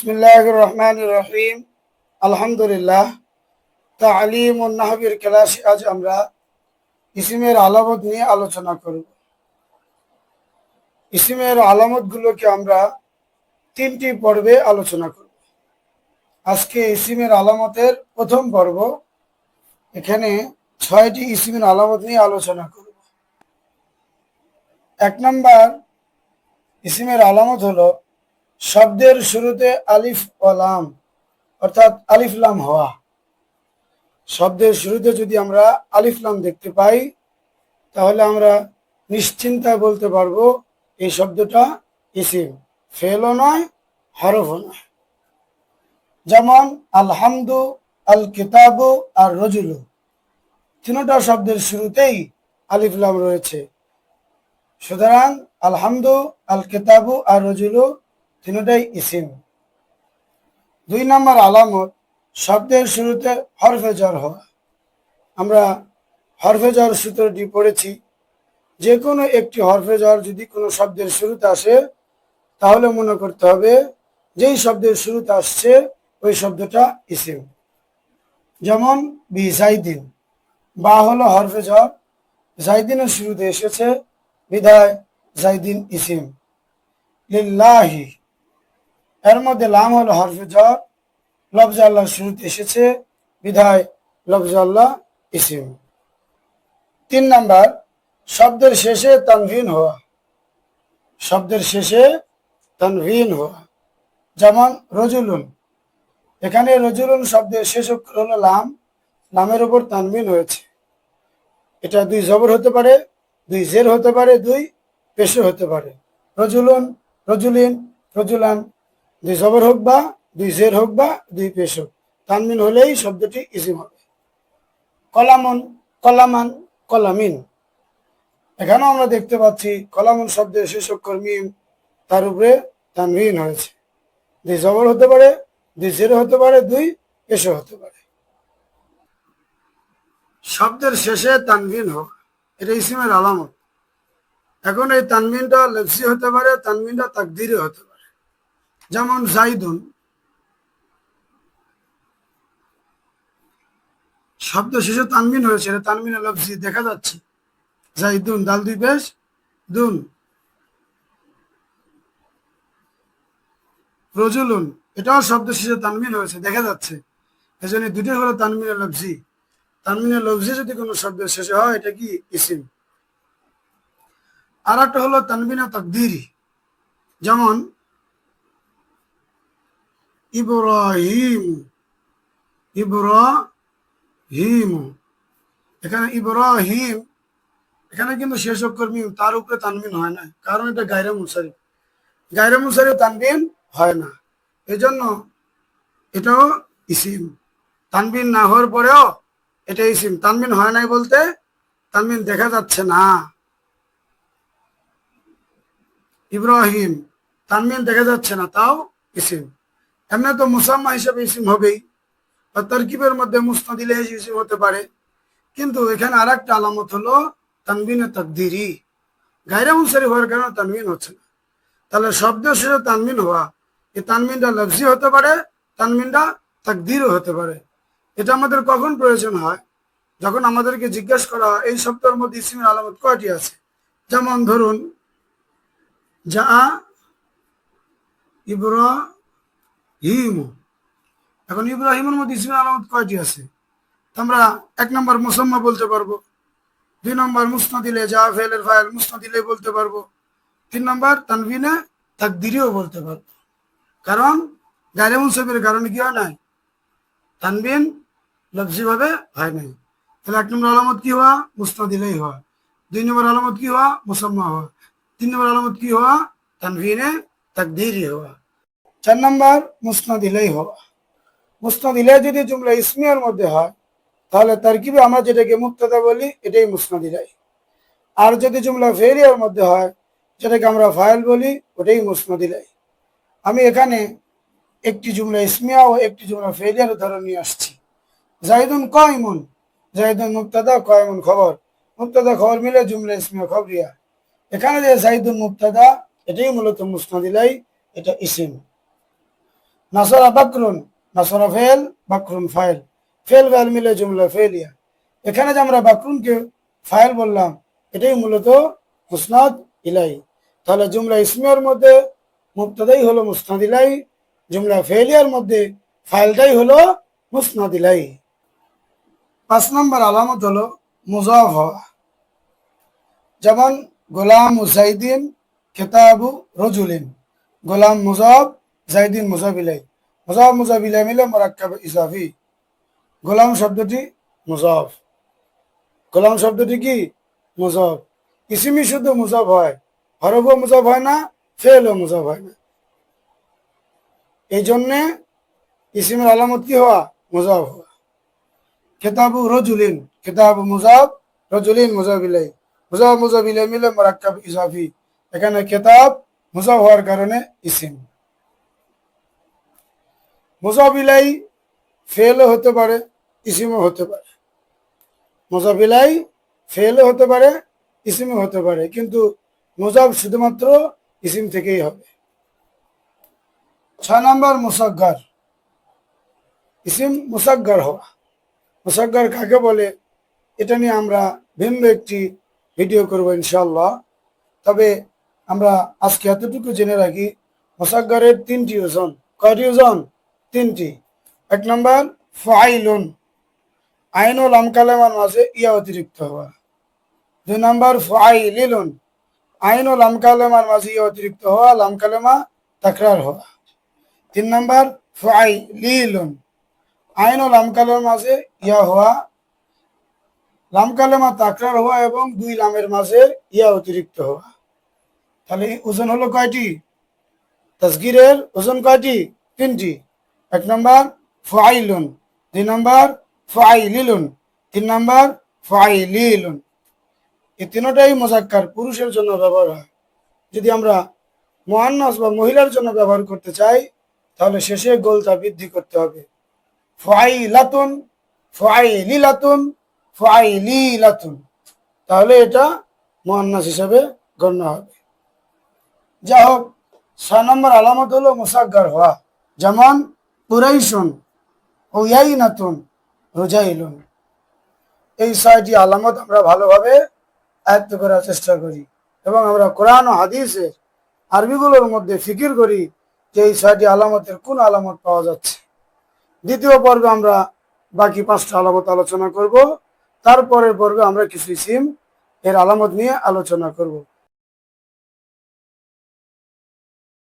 বিসমিল্লাহির রহমানির রহিম। আলহামদুলিল্লাহ। তালিমুন নাহবির ক্লাসে আজ আমরা ইসিমের আলামত নিয়ে আলোচনা করব। ইসিমের আলামতগুলোকে আমরা তিনটি পর্বে আলোচনা করব। আজকে ইসিমের আলামতের প্রথম পর্ব। এখানে 6টি ইসিমের আলামত নিয়ে আলোচনা করব। 1 নম্বর ইসিমের আলামত হলো শব্দের শুরুতে আলিফ ও লাম অর্থাৎ আলিফ লাম হওয়া। শব্দের শুরুতে যদি আমরা আলিফ লাম দেখতে পাই তাহলে আমরা নিশ্চিন্তায় বলতে পারবো এই শব্দটা ইসিম, ফেলও নয়, হরফও নয়। যেমন আলহামদু, আল কিতাবু আর রজুলু, তিনটা শব্দের শুরুতেই আলিফ লাম রয়েছে। সুতরাং আলহামদু, আল কিতাবু আর রজুলু তিনটাই ইসিম। 2 নম্বর আলামত শব্দের শুরুতে হরফে জর হওয়া। আমরা হরফে জর সূত্রটি পড়েছি। যে কোনো একটি হরফে জর যদি কোনো শব্দের শুরুতে আসে তাহলে মনে করতে হবে যেই শব্দের শুরুতে আসছে ওই শব্দটা ইসিম। যেমন বি জাইদিন, বা হলো হরফে জর, জাইদিনের শুরুতে এসেছে বিধায় জাইদিন ইসিম। লিল্লাহি, এর মধ্যে লাম হলো হরফে জর, লফজ আল্লাহর শুরুতে এসেছে বিধায় লফজ আল্লাহ ইসিম। 3 নম্বর শব্দের শেষে তানভিন হওয়া। শব্দের শেষে তানভিন হওয়া। যেমন রজুলুন, এখানে রজুলুন শব্দের শেষ অক্ষর হলো লাম, লামের উপর তানভিন হয়েছে। এটা 2 জবর হতে পারে, 2 জের হতে পারে, 2 পেশ হতে পারে। রজুলুন, রজুলিন, রজুলান, 2 জবর হোক বা 2 জের হোক বা 2 পেশ হোক, তানভিন হলেই শব্দটি ইসিম হবে। কলামুন, কলামান, কলামিন, এখানেও আমরা দেখতে পাচ্ছি কলামুন শব্দের শেষ অক্ষর মিম, তার উপরে তানভিন হয়েছে। 2 জবর হতে পারে, 2 জের হতে পারে, 2 পেশ হতে পারে। শব্দের শেষে তানভিন হোক, এটা ইসিমের আলামত। এখন এই তানভিনটা লফজি হতে পারে, তানভিনটা তাকদিরে হতে পারে। যেমন জাইদুন, শব্দ শেষে তানভিন হয়েছে, এটা তানভিনে লফজি দেখা যাচ্ছে। জাইদুন, দাল 2 পেশ, দুন। রজুলুন, এটাও শব্দ শেষে তানভিন হয়েছে, দেখা যাচ্ছে। এজন্য দুটোই হলো তানভিনে লফজি। তানভিনে লফজি যদি কোনো শব্দের শেষে হয় এটা কি ইসিম। আর একটা হলো তানভিনে তাকদিরি। যেমন ইব্রাহিম, ইব্রাহিম, এখানে ইব্রাহিম, এখানে কিন্তু শেষ অক্ষর মিম, তার উপরে তানভিন হয় না, কারণ এটা গায়রে মুনসারিফ। গায়রে মুনসারিফ তানভিন হয় না, এজন্য এটাও ইসিম। তানভিন না হওয়ার পরেও এটা ইসিম। তানভিন হয় নাই বলতে তানভিন দেখা যাচ্ছে না। ইব্রাহিম, তানভিন দেখা যাচ্ছে না, তাও ইসিম। এমনি তো মুসাম্মা হিসেবে ইসিম হবেই, বা তারকিবের মধ্যে মুসনাদ ইলাইহি ইসিম হতে পারে। কিন্তু এখানে আর একটা আলামত হলো তানভিনে তাকদিরি। গায়রে মুনসারিফ হওয়ার কারণে তানভিন হচ্ছে না। তাহলে শব্দ শেষে তানভিন হওয়া, এই তানভিনটা লফজি হতে পারে, তানভিনটা তাকদিরও হতে পারে। এটা আমাদের কখন প্রয়োজন হয়? যখন আমাদেরকে জিজ্ঞেস করা হয় এই শব্দের মধ্যে ইসিমের আলামত কয়টি আছে। যেমন ধরুন যা ইব্রাহিম, এখন ইব্রাহিমের মধ্যে ইসিমের আলামত কয়টি আছে? আমরা 1 নম্বর মুসাম্মা বলতে পারবো, 2 নম্বর মুসনাদ ইলাইহি, যা ফেলের ফাইল মুসনাদ ইলাইহি বলতে পারবো, 3 নম্বর তানভিনে তাকদিরিও বলতে পারবো। কারণ গায়রে মুনসারিফের কারণে কি হয় নাই? তানভিন লফজি ভাবে হয় নাই। তাহলে 1 নম্বর আলামত কি হওয়া? মুসনাদ ইলাইহি হওয়া। 2 নম্বর আলামত কি হওয়া? মুসাম্মা হওয়া। 3 নম্বর আলামত কি হওয়া? তানভিনে তাকদিরি হওয়া। 4 নম্বর মুসনাদ ইলাইহি হওয়া। মুসনাদ ইলাইহি যদি জুমলা ইসমিয়ার মধ্যে হয় তাহলে তারকিবে আমরা যেটাকে মুবতাদা বলি এটাই মুসনাদ ইলাইহি। আর যদি জুমলা ফেইলিয়ার মধ্যে হয় যেটাকে আমরা ফাইল বলি ওটাই মুসনাদ ইলাইহি। আমি এখানে একটি জুমলা ইসমিয়া ও একটি জুমলা ফেইলিয়ার উদাহরণ নিয়ে আসছি। জাইদুন কাইমুন, জাইদুন মুবতাদা, কাইমুন খবর, মুবতাদা খবর মিলে জুমলা ইসমিয়া খবরিয়া। এখানে যে জাইদুন মুবতাদা এটাই মূলত মুসনাদ ইলাইহি, এটা ইসিম। নাসরা বাকরুন, নাসরা ফেল, বাকরুন ফাইল, ফেল ফাইল মিলে জুমলা ফেলিয়া। এখানে যে আমরা বাকরুনকে ফাইল বললাম, এটাই মূলত মুসনাদ ইলাই। তাহলে জুমলা ইসমিয়ার মধ্যে মুবতাদাই হলো মুসনাদ ইলাই, জুমলা ফেলিয়ার মধ্যে ফাইলটাই হলো মুসনাদ ইলাই। 5 নম্বর আলামত হলো মুজাফ হওয়া। যেমন গোলাম জাইদিন কিতাবু রজুলিন, গোলাম মুজাফ, জাইদিন মুজাফ ইলাই। মুজাফ মুজাফ ইলাই মিলে মুরাক্কাব ইজাফি। গোলাম শব্দটি মুজাফ, গোলাম শব্দটি কি মুজাফ। ইসিমি শুধু মুজাফ হয়, হরফও মুজাফ হয় না, ফেলও মুজাফ হয় না। এই জন্যে ইসিমের আলামত কি হওয়া? মুজাফ হওয়া। কিতাবু রজুলিন, কিতাবু মুজাফ, রজুলিন মুজাফ ইলাই, মুজাফ মুজাফ ইলাই মিলে মুরাক্কাব ইজাফি। এখানে কিতাব মুজাফ হওয়ার কারণে ইসিম। মুজাফ ইলাই ফেলও হতে পারে, ইসিমও হতে পারে। মুজাফ ইলাই ফেলও হতে পারে, ইসিমও হতে পারে, কিন্তু মুজাফ শুধুমাত্র ইসিম থেকেই হবে। 6 নম্বর মুসাগ্গার, ইসিম মুসাগ্গার হওয়া। মুসাগ্গার কাকে বলে এটা নিয়ে আমরা ভিন্ন একটি ভিডিও করব ইনশাআল্লাহ। তবে আমরা আজকে এতটুকু জেনে রাখি, মুসাগ্গারের 3টি ওজন। কয়টি ওজন? 3টি। 1 নম্বর ফাইলুন, আইন ও লাম কালেমার মাঝে ইয়া অতিরিক্ত হওয়া। 2 নম্বর ফাইলিলুন, আইন ও লাম কালেমার মাঝে ইয়া অতিরিক্ত হওয়া, লাম কালেমা তাকরার হওয়া। 3 নম্বর ফাইলিলুন, আইন ও লাম কালেমার মাঝে ইয়া হওয়া, লাম কালেমা তাকরার হওয়া এবং 2 লামের মাঝে ইয়া অতিরিক্ত হওয়া। তাহলে ওজন হলো কয়টি? তাসগীরের ওজন কয়টি? 3টি। 1 নম্বর ফাইলুন, 2 নম্বর ফাইলিলুন, 3 নম্বর ফাইলিলুন। এই তিনটাই মুজাক্কার, পুরুষের জন্য ব্যবহার হয়। যদি আমরা মুআন্নাস বা মহিলার জন্য ব্যবহার করতে চাই, তাহলে শেষে গোলতা বৃদ্ধি করতে হবে। ফাইলাতুন, ফাইলিলাতুন, ফাইলিলাতুন, তাহলে এটা মুআন্নাস হিসেবে গণ্য হবে। যা হোক, 6 নম্বর আলামত হলো মুসাগ্গার হওয়া। যেমন কুরাইশুন, উয়াইনাতুন, রুজাইলুন। এই 6টি আলামত আমরা ভালোভাবে আয়ত্ত করার চেষ্টা করি এবং আমরা কোরআন ও হাদিসের আরবিগুলোর মধ্যে ফিকির করি যে এই 6টি আলামতের কোন আলামত পাওয়া যাচ্ছে। দ্বিতীয় পর্বে আমরা বাকি 5টা আলামত আলোচনা করব। তারপরের পর্বে আমরা কিছু ইসিম এর আলামত নিয়ে আলোচনা করব।